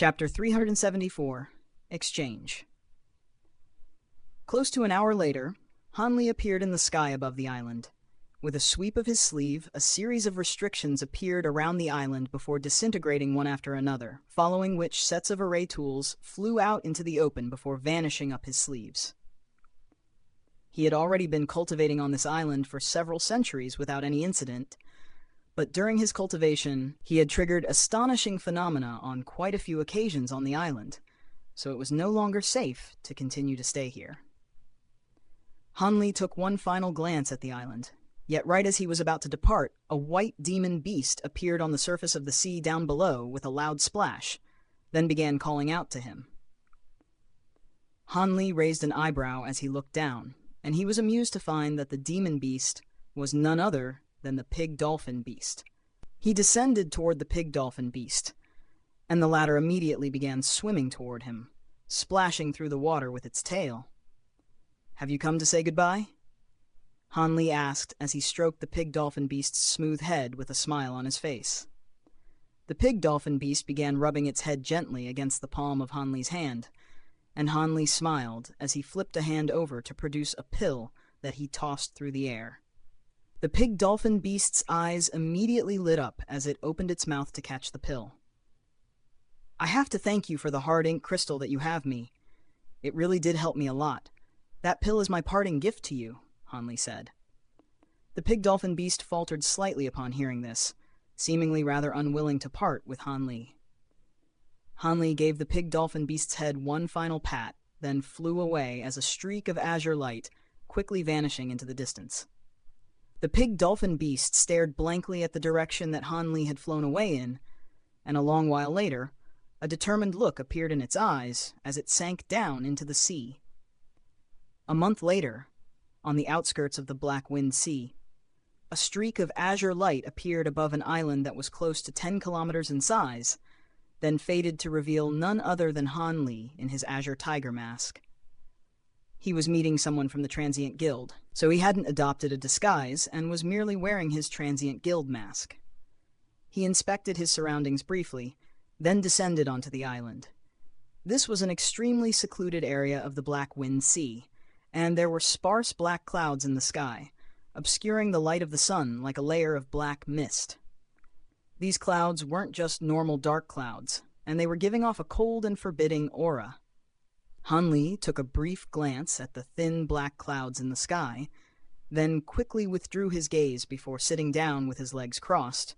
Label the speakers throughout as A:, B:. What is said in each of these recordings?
A: Chapter 374, Exchange. Close to an hour later, Hanli appeared in the sky above the island. With a sweep of his sleeve, a series of restrictions appeared around the island before disintegrating one after another, following which sets of array tools flew out into the open before vanishing up his sleeves. He had already been cultivating on this island for several centuries without any incident, but during his cultivation, he had triggered astonishing phenomena on quite a few occasions on the island, so it was no longer safe to continue to stay here. Hanli took one final glance at the island, yet right as he was about to depart, a white demon beast appeared on the surface of the sea down below with a loud splash, then began calling out to him. Hanli raised an eyebrow as he looked down, and he was amused to find that the demon beast was none other than the pig-dolphin beast. He descended toward the pig-dolphin beast, and the latter immediately began swimming toward him, splashing through the water with its tail. "Have you come to say goodbye?" Hanli asked as he stroked the pig-dolphin beast's smooth head with a smile on his face. The pig-dolphin beast began rubbing its head gently against the palm of Hanli's hand, and Hanli smiled as he flipped a hand over to produce a pill that he tossed through the air. The pig-dolphin beast's eyes immediately lit up as it opened its mouth to catch the pill. "I have to thank you for the hard ink crystal that you have me. It really did help me a lot. That pill is my parting gift to you," Hanli said. The pig-dolphin beast faltered slightly upon hearing this, seemingly rather unwilling to part with Hanli. Hanli gave the pig-dolphin beast's head one final pat, then flew away as a streak of azure light, quickly vanishing into the distance. The pig-dolphin beast stared blankly at the direction that Hanli had flown away in, and a long while later, a determined look appeared in its eyes as it sank down into the sea. A month later, on the outskirts of the Black Wind Sea, a streak of azure light appeared above an island that was close to 10 kilometers in size, then faded to reveal none other than Hanli in his azure tiger mask. He was meeting someone from the Transient Guild, so he hadn't adopted a disguise and was merely wearing his Transient Guild mask. He inspected his surroundings briefly, then descended onto the island. This was an extremely secluded area of the Black Wind Sea, and there were sparse black clouds in the sky, obscuring the light of the sun like a layer of black mist. These clouds weren't just normal dark clouds, and they were giving off a cold and forbidding aura. Hanli took a brief glance at the thin black clouds in the sky, then quickly withdrew his gaze before sitting down with his legs crossed,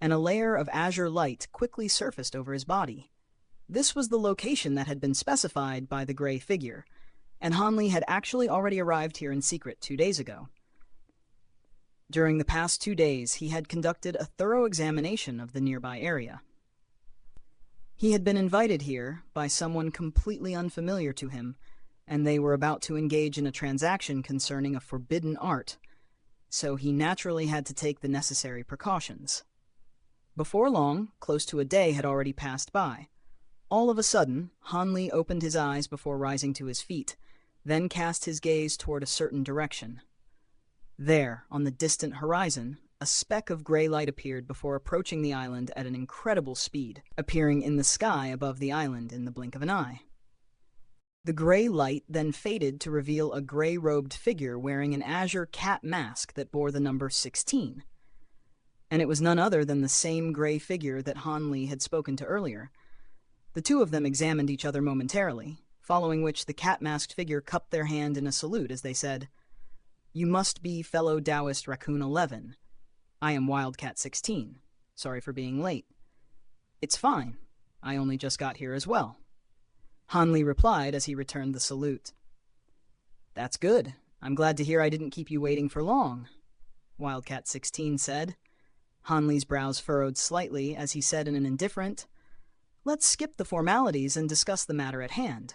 A: and a layer of azure light quickly surfaced over his body. This was the location that had been specified by the gray figure, and Hanli had actually already arrived here in secret 2 days ago. During the past 2 days, he had conducted a thorough examination of the nearby area. He had been invited here by someone completely unfamiliar to him, and they were about to engage in a transaction concerning a forbidden art, so he naturally had to take the necessary precautions. Before long, close to a day had already passed by. All of a sudden, Hanli opened his eyes before rising to his feet, then cast his gaze toward a certain direction. There, on the distant horizon, a speck of gray light appeared before approaching the island at an incredible speed, appearing in the sky above the island in the blink of an eye. The gray light then faded to reveal a gray-robed figure wearing an azure cat mask that bore the number 16. And it was none other than the same gray figure that Hanli had spoken to earlier. The two of them examined each other momentarily, following which the cat-masked figure cupped their hand in a salute as they said, "You must be fellow Taoist Raccoon 11. I am Wildcat 16. Sorry for being late." "It's fine. I only just got here as well," Hanli replied as he returned the salute. "That's good. I'm glad to hear I didn't keep you waiting for long," Wildcat 16 said. Hanli's brows furrowed slightly as he said in an indifferent, "Let's skip the formalities and discuss the matter at hand."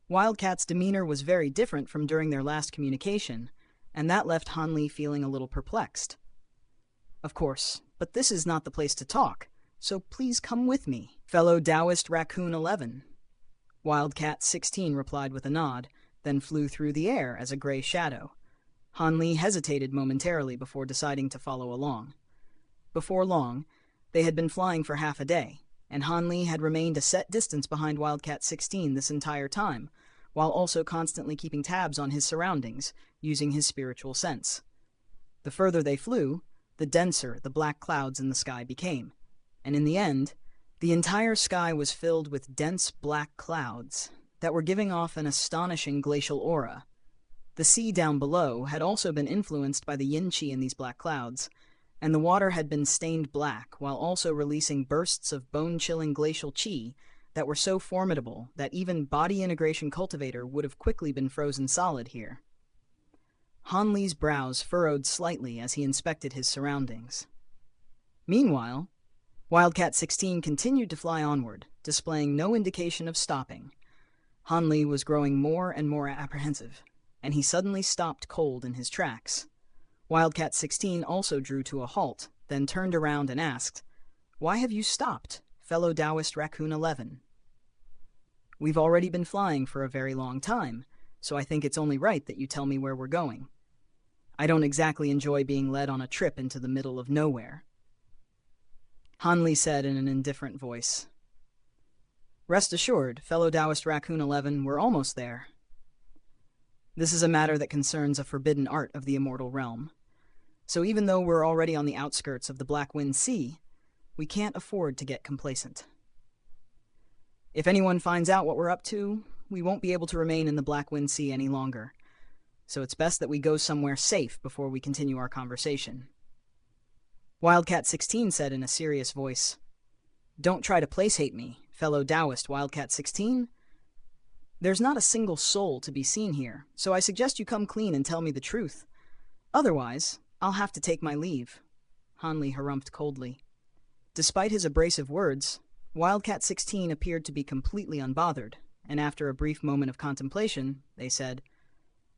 A: Wildcat's demeanor was very different from during their last communication, and that left Hanli feeling a little perplexed. "Of course, but this is not the place to talk, so please come with me, fellow Taoist Raccoon 11. Wildcat 16 replied with a nod, then flew through the air as a gray shadow. Hanli hesitated momentarily before deciding to follow along. Before long, they had been flying for half a day, and Hanli had remained a set distance behind Wildcat 16 this entire time, while also constantly keeping tabs on his surroundings, using his spiritual sense. The further they flew, the denser the black clouds in the sky became, and in the end, the entire sky was filled with dense black clouds that were giving off an astonishing glacial aura. The sea down below had also been influenced by the yin qi in these black clouds, and the water had been stained black while also releasing bursts of bone-chilling glacial qi that were so formidable that even body integration cultivator would have quickly been frozen solid here. Hanli's brows furrowed slightly as he inspected his surroundings. Meanwhile, Wildcat 16 continued to fly onward, displaying no indication of stopping. Hanli was growing more and more apprehensive, and he suddenly stopped cold in his tracks. Wildcat 16 also drew to a halt, then turned around and asked, "Why have you stopped, fellow Taoist Raccoon 11? We've already been flying for a very long time, so I think it's only right that you tell me where we're going. I don't exactly enjoy being led on a trip into the middle of nowhere." Hanli said in an indifferent voice, "Rest assured, fellow Taoist Raccoon 11, we're almost there. This is a matter that concerns a forbidden art of the immortal realm. So even though we're already on the outskirts of the Black Wind Sea, we can't afford to get complacent. If anyone finds out what we're up to, we won't be able to remain in the Black Wind Sea any longer. So it's best that we go somewhere safe before we continue our conversation." Wildcat 16 said in a serious voice, "Don't try to place-hate me, fellow Taoist Wildcat 16. There's not a single soul to be seen here, so I suggest you come clean and tell me the truth. Otherwise, I'll have to take my leave." Hanli harumphed coldly. Despite his abrasive words, Wildcat 16 appeared to be completely unbothered, and after a brief moment of contemplation, they said,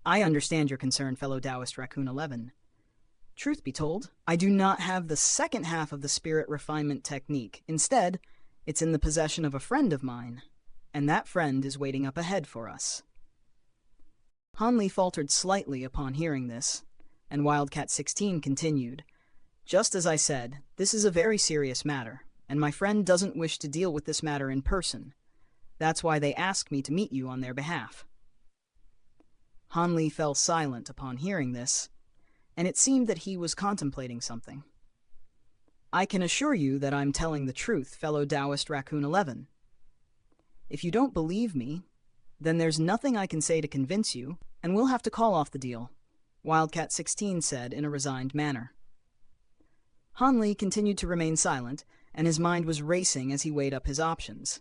A: "I understand your concern, fellow Taoist Raccoon 11. Truth be told, I do not have the second half of the spirit refinement technique. Instead, it's in the possession of a friend of mine, and that friend is waiting up ahead for us." Hanli faltered slightly upon hearing this, and Wildcat 16 continued, "Just as I said, this is a very serious matter, and my friend doesn't wish to deal with this matter in person. That's why they asked me to meet you on their behalf." Hanli fell silent upon hearing this, and it seemed that he was contemplating something. "I can assure you that I'm telling the truth, fellow Taoist Raccoon 11. If you don't believe me, then there's nothing I can say to convince you, and we'll have to call off the deal," Wildcat 16 said in a resigned manner. Hanli continued to remain silent, and his mind was racing as he weighed up his options.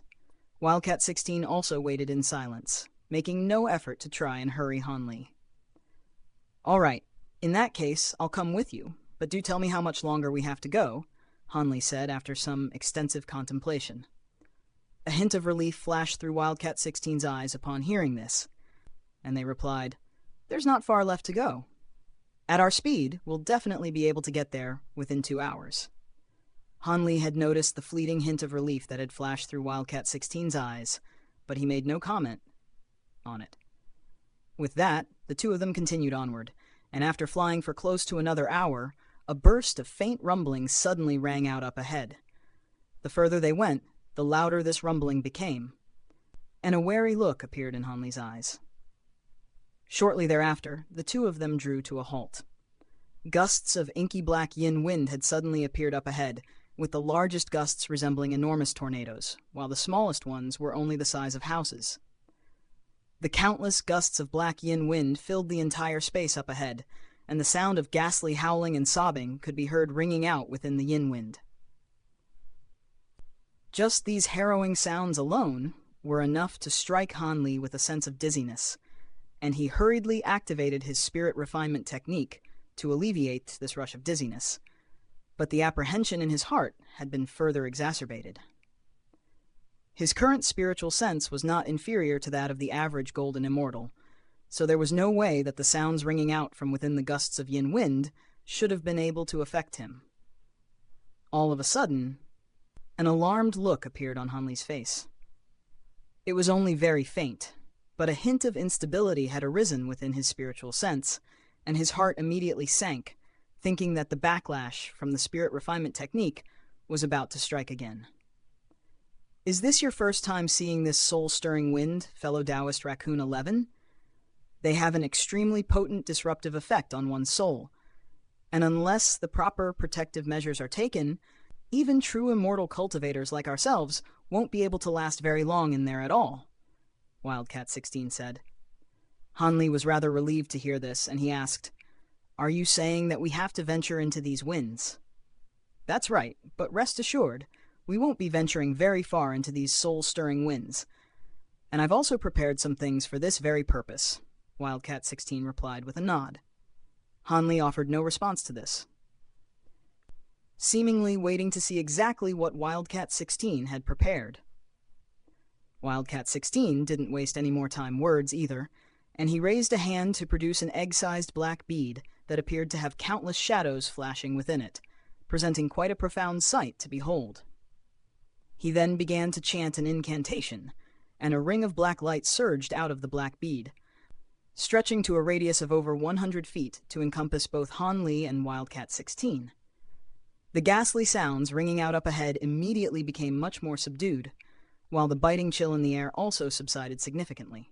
A: Wildcat 16 also waited in silence, making no effort to try and hurry Hanli. "All right, in that case, I'll come with you, but do tell me how much longer we have to go," Hanli said after some extensive contemplation. A hint of relief flashed through Wildcat 16's eyes upon hearing this, and they replied, "There's not far left to go. At our speed, we'll definitely be able to get there within 2 hours." Hanli had noticed the fleeting hint of relief that had flashed through Wildcat 16's eyes, but he made no comment on it. With that, the two of them continued onward, and after flying for close to another hour, a burst of faint rumbling suddenly rang out up ahead. The further they went, the louder this rumbling became, and a wary look appeared in Hanli's eyes. Shortly thereafter, the two of them drew to a halt. Gusts of inky black yin wind had suddenly appeared up ahead, with the largest gusts resembling enormous tornadoes, while the smallest ones were only the size of houses. The countless gusts of black yin wind filled the entire space up ahead, and the sound of ghastly howling and sobbing could be heard ringing out within the yin wind. Just these harrowing sounds alone were enough to strike Hanli with a sense of dizziness, and he hurriedly activated his spirit refinement technique to alleviate this rush of dizziness, but the apprehension in his heart had been further exacerbated. His current spiritual sense was not inferior to that of the average golden immortal, so there was no way that the sounds ringing out from within the gusts of yin wind should have been able to affect him. All of a sudden, an alarmed look appeared on Hanli's face. It was only very faint, but a hint of instability had arisen within his spiritual sense, and his heart immediately sank, thinking that the backlash from the spirit refinement technique was about to strike again. Is this your first time seeing this soul-stirring wind, fellow Taoist Raccoon 11? They have an extremely potent disruptive effect on one's soul, and unless the proper protective measures are taken, even true immortal cultivators like ourselves won't be able to last very long in there at all, Wildcat 16 said. Hanli was rather relieved to hear this, and he asked, "Are you saying that we have to venture into these winds?" "That's right, but rest assured, we won't be venturing very far into these soul-stirring winds. And I've also prepared some things for this very purpose," Wildcat 16 replied with a nod. Hanli offered no response to this, seemingly waiting to see exactly what Wildcat 16 had prepared. Wildcat 16 didn't waste any more time words either, and he raised a hand to produce an egg-sized black bead that appeared to have countless shadows flashing within it, presenting quite a profound sight to behold. He then began to chant an incantation, and a ring of black light surged out of the black bead, stretching to a radius of over 100 feet to encompass both Hanli and Wildcat 16. The ghastly sounds ringing out up ahead immediately became much more subdued, while the biting chill in the air also subsided significantly.